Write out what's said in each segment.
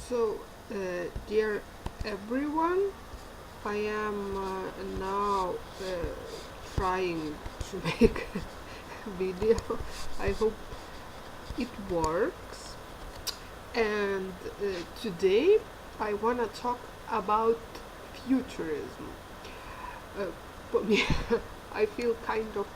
Dear everyone, I am now trying to make a video. I hope it works. And today I want to talk about futurism. For me, I feel kind of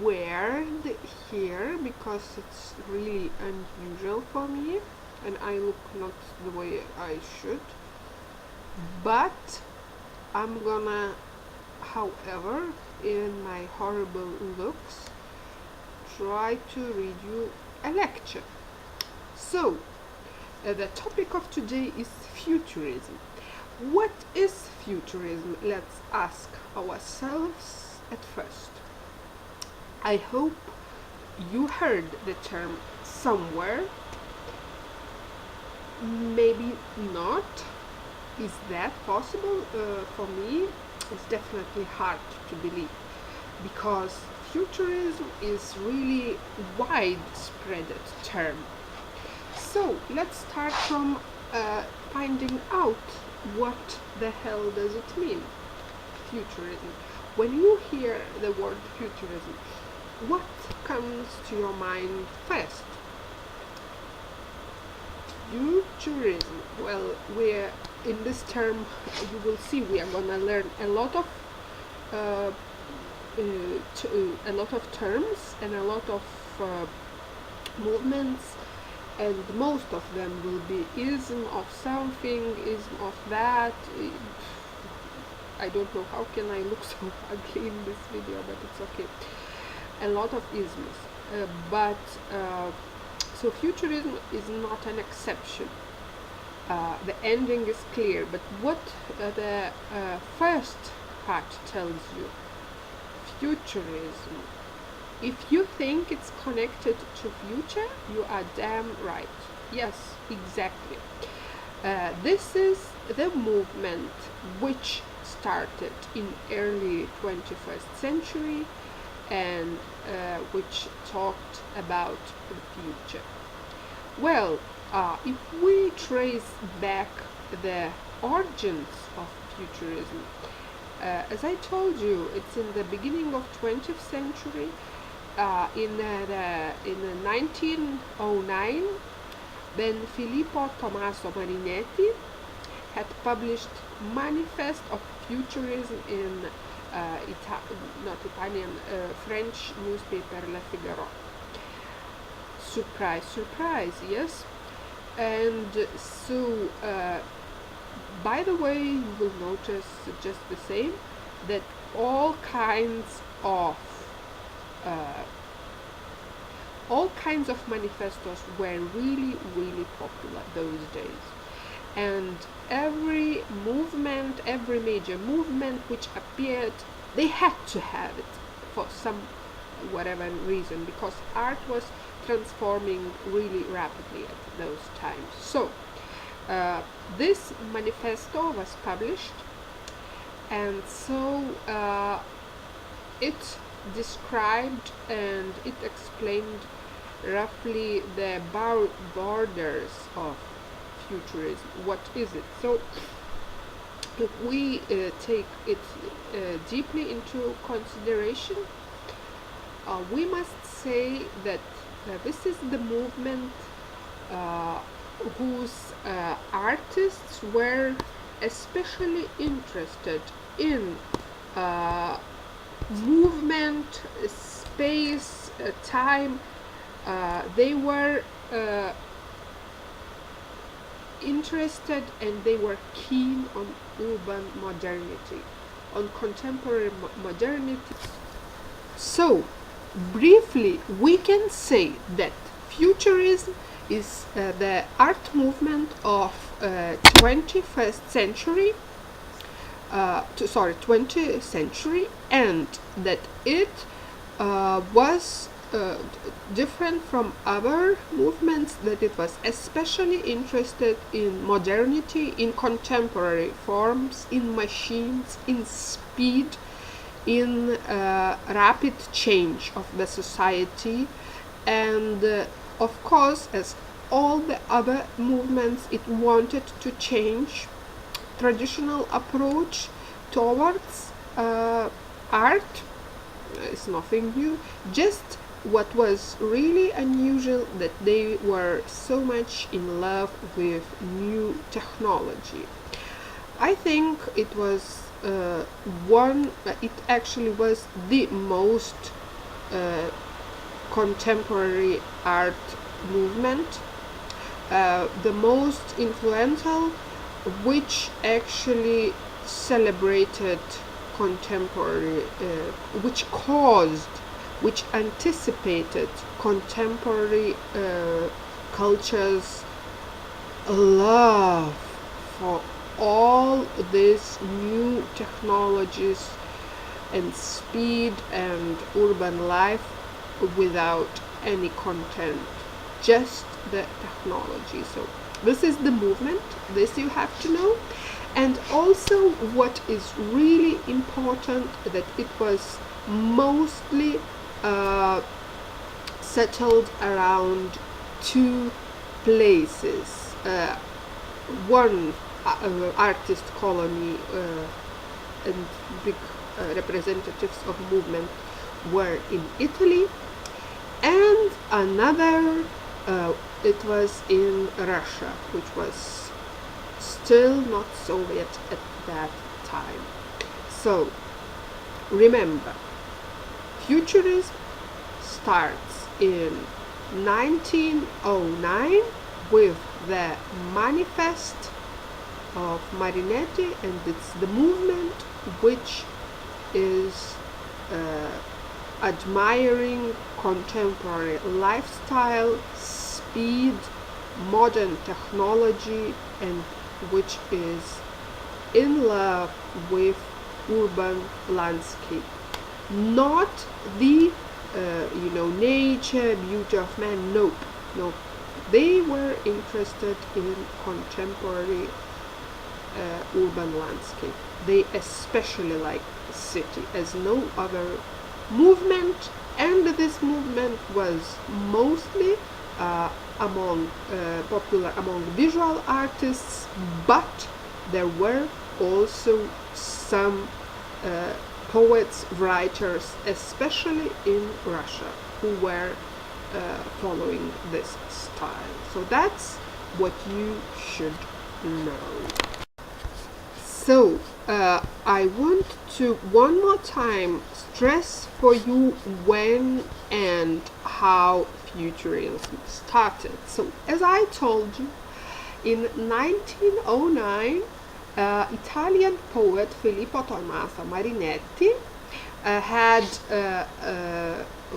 weird here because it's really unusual for me and I look not the way I should, but I'm gonna, however, in my horrible looks, try to read you a lecture. So, the topic of today is futurism. What is futurism? Let's ask ourselves at first. I hope you heard the term somewhere. Maybe not. Is that possible? For me, it's definitely hard to believe because futurism is really widespread term. So let's start from finding out what the hell does it mean, futurism. When you hear the word futurism, what comes to your mind first? Futurism. Well, we're in this term. You will see we are gonna learn a lot of terms and a lot of movements, and most of them will be ism of something, ism of that. I don't know how can I look so ugly in this video, but it's okay. A lot of isms, so futurism is not an exception. The ending is clear, but what the first part tells you, futurism, if you think it's connected to future, you are damn right. Yes, exactly. This is the movement which started in early 21st century and which talked about the future. Well, if we trace back the origins of futurism, as I told you, it's in the beginning of 20th century. In 1909, then Filippo Tommaso Marinetti had published Manifest of Futurism in French newspaper Le Figaro. Surprise, surprise, yes. And so, by the way, you will notice just the same that all kinds of manifestos were really, really popular those days. And every major movement which appeared, they had to have it for some whatever reason, because art was transforming really rapidly at those times. So this manifesto was published, and so it described and it explained roughly the borders of futurism. What is it? So if we take it deeply into consideration, we must say that this is the movement whose artists were especially interested in movement, space, time. They were interested and they were keen on urban modernity, on contemporary modernity. So, briefly, we can say that futurism is the art movement of 20th century, and that it was different from other movements, that it was especially interested in modernity, in contemporary forms, in machines, in speed, in rapid change of the society, and of course, as all the other movements, it wanted to change traditional approach towards art. It's nothing new. Just what was really unusual that they were so much in love with new technology. I think it was it actually was the most contemporary art movement, the most influential, which actually celebrated contemporary, which anticipated contemporary culture's love for all these new technologies and speed and urban life without any content, just the technology. So this is the movement, this you have to know. And also what is really important, that it was mostly settled around two places. One artist colony and big representatives of movement were in Italy, and another it was in Russia, which was still not Soviet at that time. So remember, Futurism starts in 1909 with the Manifest of Marinetti, and it's the movement which is admiring contemporary lifestyle, speed, modern technology, and which is in love with urban landscape. Not the nature, beauty of man. Nope. They were interested in contemporary urban landscape. They especially like city as no other movement, and this movement was mostly popular among visual artists, but there were also some poets, writers, especially in Russia, who were following this style. So that's what you should know. So I want to one more time stress for you when and how Futurism started. So as I told you, in 1909, Italian poet Filippo Tommaso Marinetti had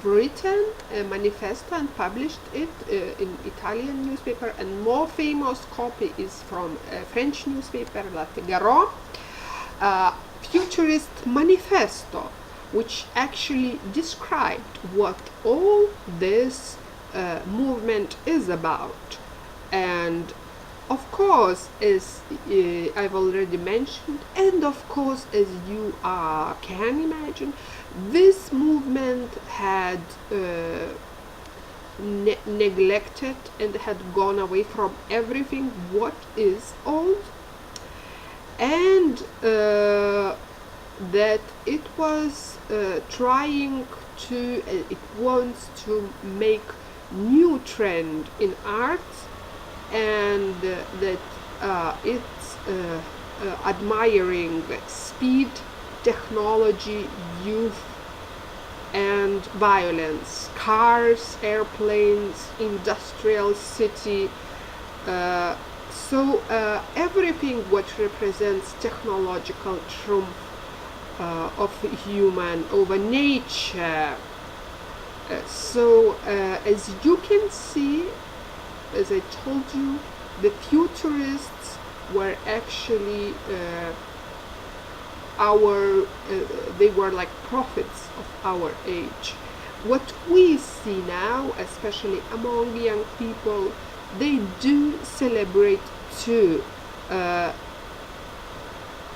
written a manifesto and published it in Italian newspaper, and more famous copy is from a French newspaper, La Figaro, Futurist Manifesto, which actually described what all this movement is about. And of course, as I've already mentioned, and of course, as you can imagine, this movement had neglected and had gone away from everything what is old, and that it was trying to, it wants to make new trend in art, and that it's admiring speed, technology, youth, and violence, cars, airplanes, industrial city. So everything what represents technological triumph of human over nature. So as you can see, as I told you, the Futurists were actually they were like prophets of our age. What we see now, especially among young people, they do celebrate too,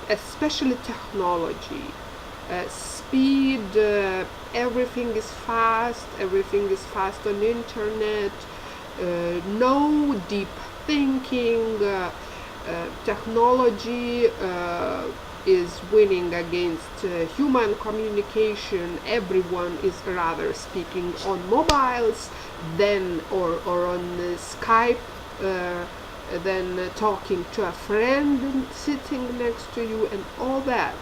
especially technology, speed, everything is fast on internet, no deep thinking. Technology is winning against human communication. Everyone is rather speaking on mobiles than or on Skype than talking to a friend sitting next to you and all that.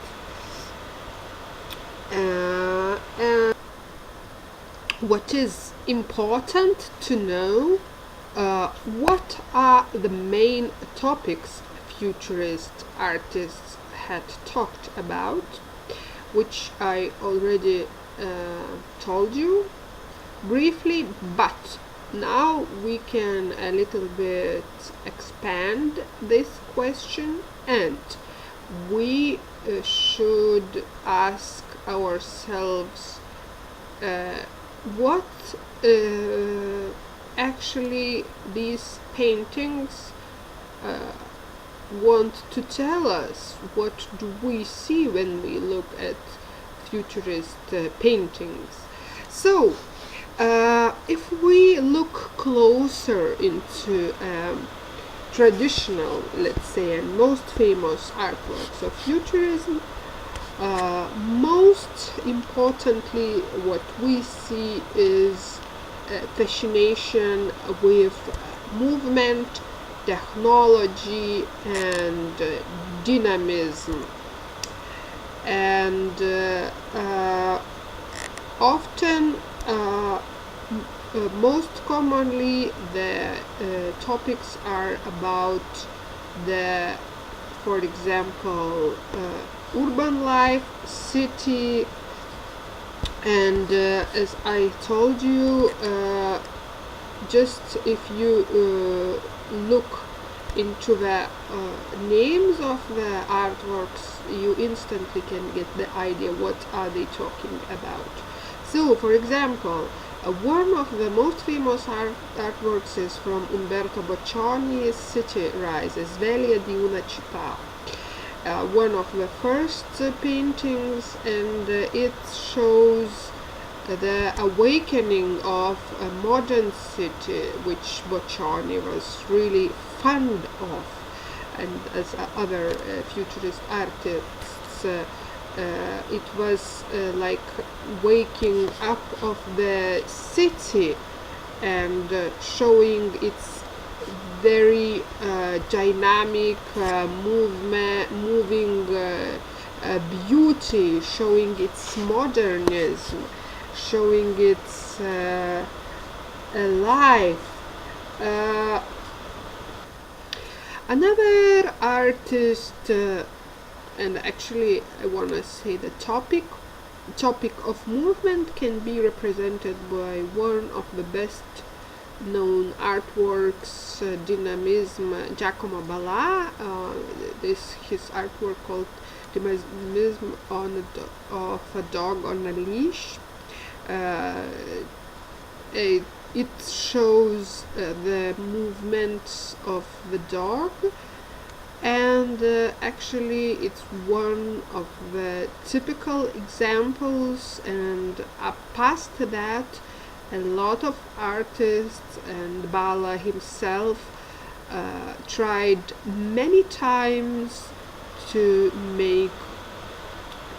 And what is important to know, what are the main topics futurist artists had talked about, which I already told you briefly, but now we can a little bit expand this question, and we should ask ourselves what actually these paintings want to tell us. What do we see when we look at futurist paintings? So if we look closer into traditional, let's say, and most famous artworks of futurism, most importantly what we see is fascination with movement, technology, and dynamism. And often, most commonly, the topics are about the, for example, urban life, city, and as I told you, just if you look into the names of the artworks, you instantly can get the idea what are they talking about. So, for example, one of the most famous artworks is from Umberto Boccioni's City Rises, Sveglia di una città. One of the first paintings, and it shows the awakening of a modern city, which Boccioni was really fond of, and as other futurist artists, it was like waking up of the city and showing its very dynamic moving beauty, showing its modernism, showing its life. Another artist, and actually I want to say the topic of movement can be represented by one of the best known artworks, dynamism, Giacomo Balla. His artwork called Divisionism of a dog on a leash. It shows the movements of the dog, and actually it's one of the typical examples, and past that a lot of artists and Balla himself tried many times to make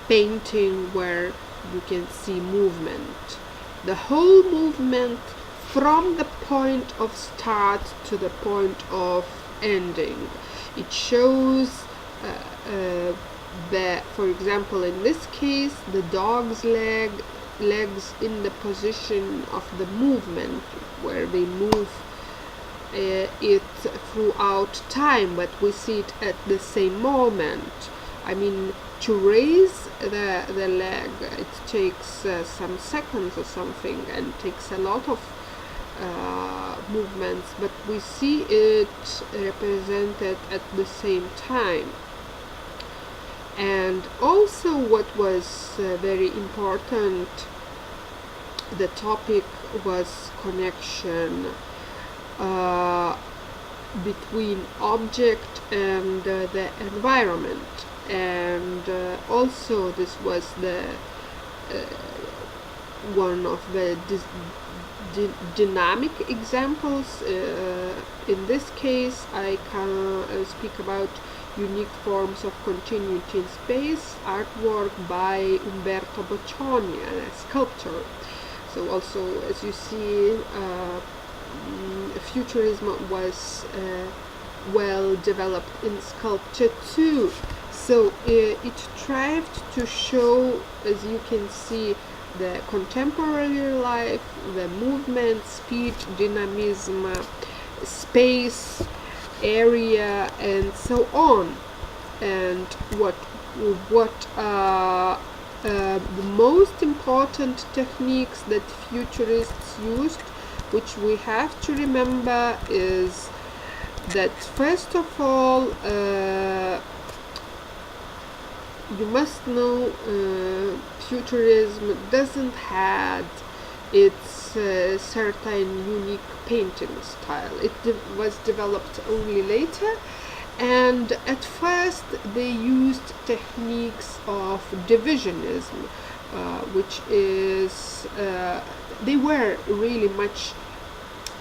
painting where you can see movement, the whole movement from the point of start to the point of ending. It shows for example, in this case, the dog's legs in the position of the movement, where they move it throughout time, but we see it at the same moment. I mean, to raise the leg, it takes some seconds or something, and takes a lot of movements, but we see it represented at the same time. And also what was very important, the topic was connection between object and the environment. And also this was the one of the dynamic examples. In this case, I can speak about unique forms of continuity in space, artwork by Umberto Boccioni, a sculptor. So also, as you see, Futurism was well developed in sculpture too. So it strived to show, as you can see, the contemporary life, the movement, speed, dynamism, space, area, and so on. And what the most important techniques that futurists used, which we have to remember, is that first of all, you must know Futurism doesn't have its certain unique painting style. It was developed only later, and at first they used techniques of Divisionism, which is they were really much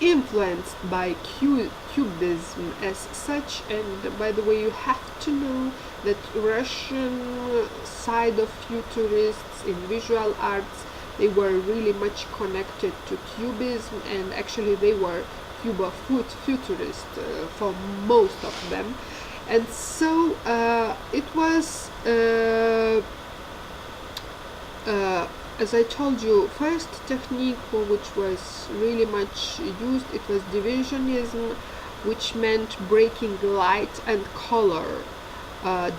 influenced by Cubism as such. And by the way, you have to know that Russian side of Futurists in visual arts, they were really much connected to Cubism, and actually they were Futurists for most of them. And so it was, as I told you, first technique which was really much used, it was Divisionism, which meant breaking light and color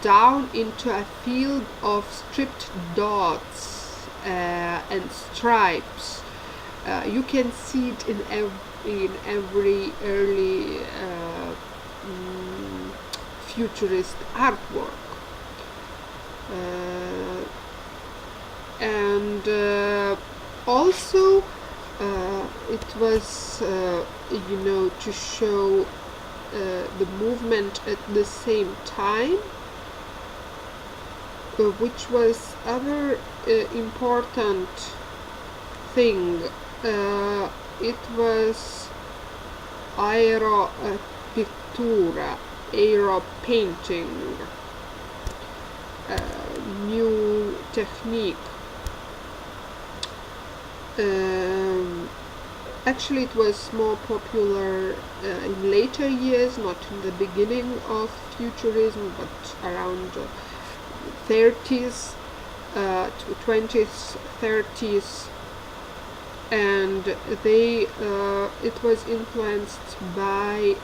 down into a field of stripped dots and stripes. You can see it in every early futurist artwork. And also it was to show the movement at the same time, which was other important thing. It was aeropictura, aero painting, new technique. Actually, it was more popular in later years, not in the beginning of Futurism, but around 30s, 20s, 30s, and it was influenced by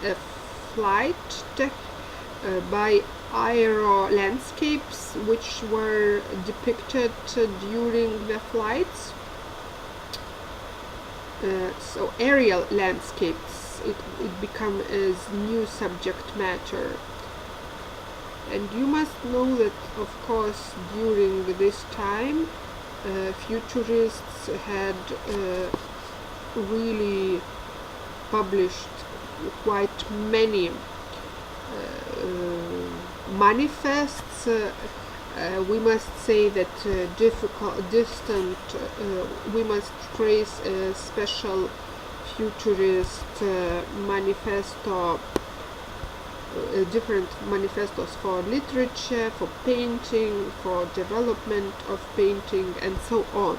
a flight tech, by aero landscapes which were depicted during the flights. So aerial landscapes, it became as new subject matter. And you must know that, of course, during this time, Futurists had really published quite many manifests. We must say that we must trace a special futurist manifesto, different manifestos for literature, for painting, for development of painting, and so on.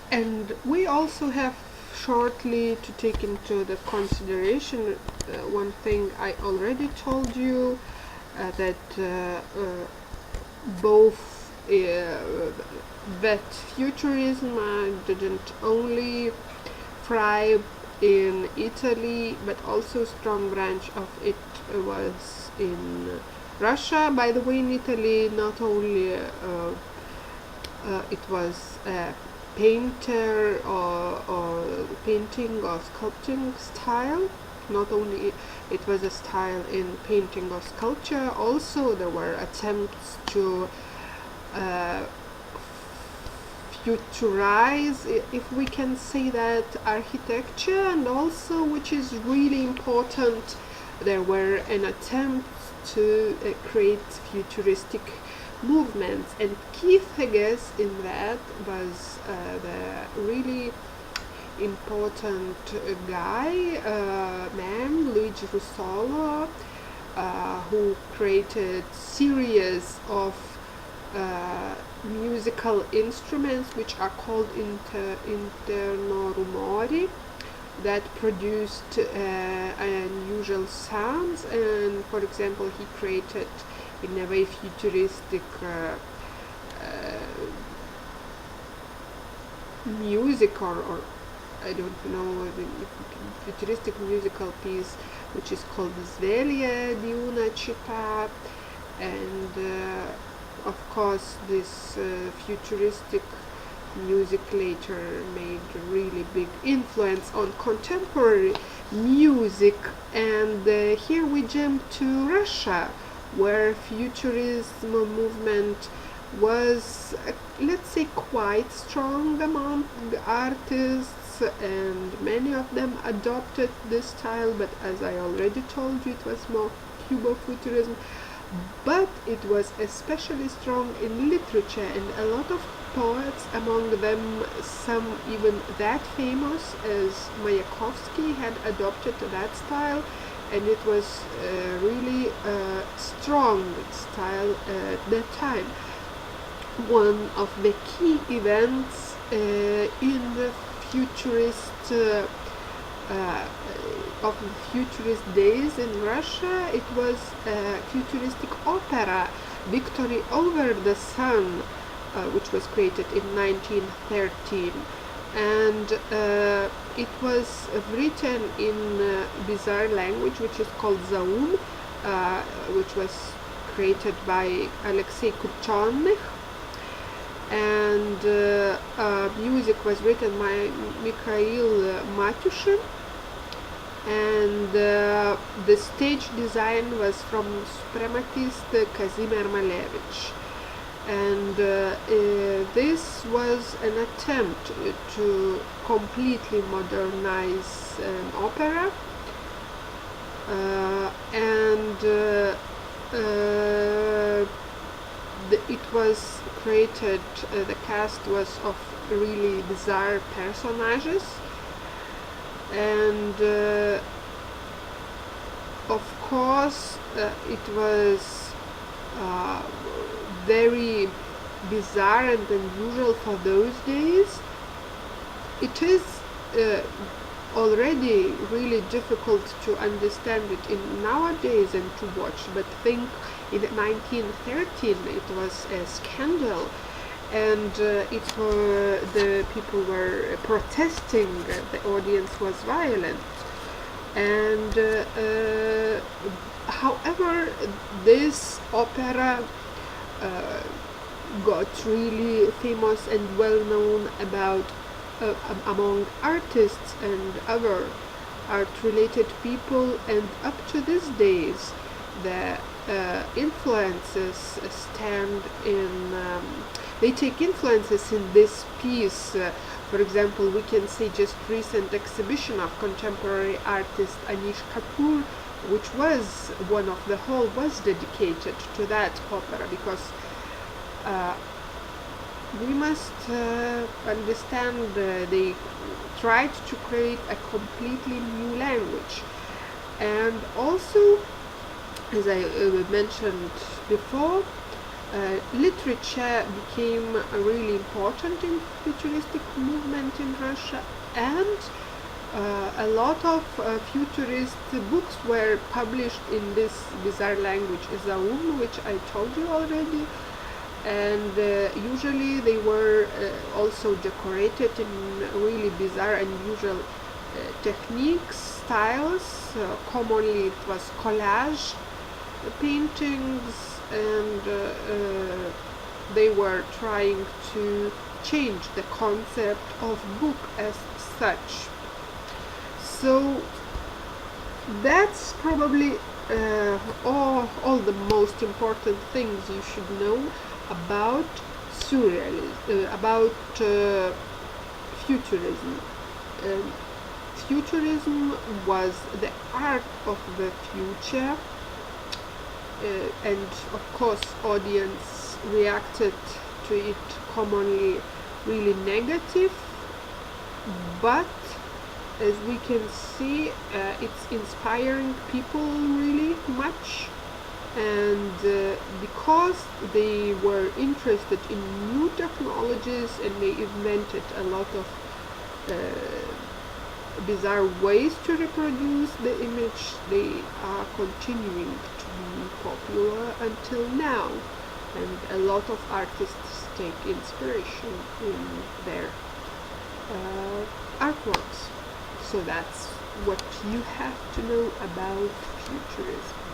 And we also have shortly to take into the consideration one thing I already told you, that both that Futurism didn't only thrive in Italy, but also a strong branch of it was in Russia. By the way, in Italy, not only it was a painter or painting or sculpting style, not only it was a style in painting or sculpture, also there were attempts to futurize, if we can say that, architecture, and also, which is really important, there were an attempt to create futuristic movements. And key figures in that was the really important man, Luigi Russolo, who created series of musical instruments which are called internorumori, that produced unusual sounds. And for example, he created in a way futuristic music, or I don't know, futuristic musical piece which is called Sveglia di una città. And of course this futuristic music later made a really big influence on contemporary music. And here we jump to Russia, where Futurism movement was, let's say, quite strong among artists, and many of them adopted this style, but as I already told you, it was more Cubo-Futurism. But it was especially strong in literature, and a lot of poets, among them some even that famous as Mayakovsky, had adopted that style, and it was really a strong style at that time. One of the key events in the futurist of the futurist days in Russia, it was a futuristic opera, Victory Over the Sun, which was created in 1913, and it was written in bizarre language which is called Zaum, which was created by Alexei Kurchannych, and music was written by Mikhail Matushin, and the stage design was from suprematist Kazimir Malevich. And this was an attempt to completely modernize opera, and it was created, the cast was of really bizarre personages, and of course it was very bizarre and unusual for those days. It is already really difficult to understand it in nowadays and to watch, but think in 1913 it was a scandal, and the people were protesting, the audience was violent, and however this opera got really famous and well known among artists and other art related people, and up to these days the influences stand in they take influences in this piece. For example, we can say just recent exhibition of contemporary artist Anish Kapoor, which was one of the whole was dedicated to that opera, because we must understand they tried to create a completely new language. And also, as I mentioned before, literature became really important in futuristic movement in Russia, and a lot of futurist books were published in this bizarre language, Zaum, which I told you already, and usually they were also decorated in really bizarre and unusual techniques, styles. Commonly it was collage paintings, and they were trying to change the concept of book as such. So that's probably all the most important things you should know about surrealism, about futurism. Futurism was the art of the future, and of course audience reacted to it commonly really negative, but as we can see, it's inspiring people really much, and because they were interested in new technologies and they invented a lot of bizarre ways to reproduce the image, they are continuing to be popular until now, and a lot of artists take inspiration in their artworks. So that's what you have to know about futurism.